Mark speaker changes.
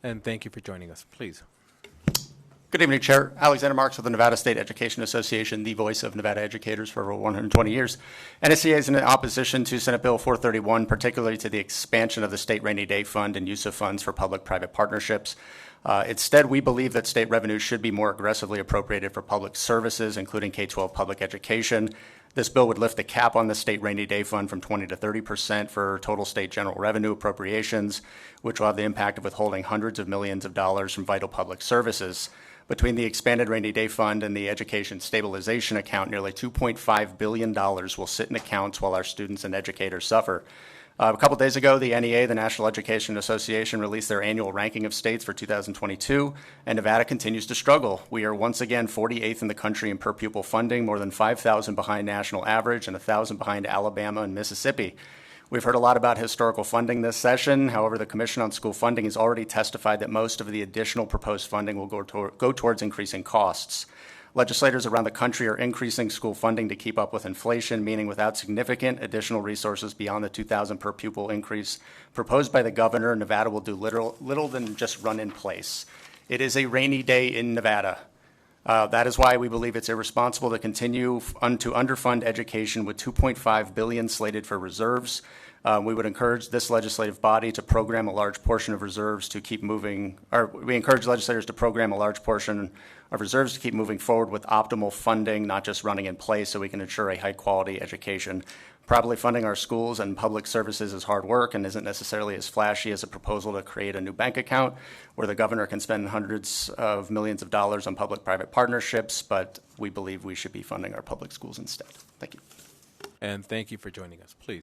Speaker 1: And thank you for joining us. Please.
Speaker 2: Good evening, Chair. Alexander Marks with the Nevada State Education Association, the voice of Nevada educators for over 120 years. NSEA is in opposition to Senate Bill 431, particularly to the expansion of the State Rainy Day Fund and use of funds for public-private partnerships. Instead, we believe that state revenues should be more aggressively appropriated for public services, including K-12 public education. This bill would lift the cap on the State Rainy Day Fund from 20 to 30% for total state general revenue appropriations, which will have the impact of withholding hundreds of millions of dollars from vital public services. Between the expanded Rainy Day Fund and the Education Stabilization Account, nearly $2.5 billion will sit in accounts while our students and educators suffer. A couple days ago, the NEA, the National Education Association, released their annual ranking of states for 2022, and Nevada continues to struggle. We are once again 48th in the country in per pupil funding, more than 5,000 behind national average and 1,000 behind Alabama and Mississippi. We've heard a lot about historical funding this session. However, the Commission on School Funding has already testified that most of the additional proposed funding will go towards increasing costs. Legislators around the country are increasing school funding to keep up with inflation, meaning without significant additional resources beyond the $2,000 per pupil increase proposed by the governor, Nevada will do little than just run in place. It is a rainy day in Nevada. That is why we believe it's irresponsible to continue to underfund education with $2.5 billion slated for reserves. We would encourage this legislative body to program a large portion of reserves to keep moving, or we encourage legislators to program a large portion of reserves to keep moving forward with optimal funding, not just running in place, so we can ensure a high-quality education. Properly funding our schools and public services is hard work and isn't necessarily as flashy as a proposal to create a new bank account where the governor can spend hundreds of millions of dollars on public-private partnerships, but we believe we should be funding our public schools instead. Thank you.
Speaker 1: And thank you for joining us. Please.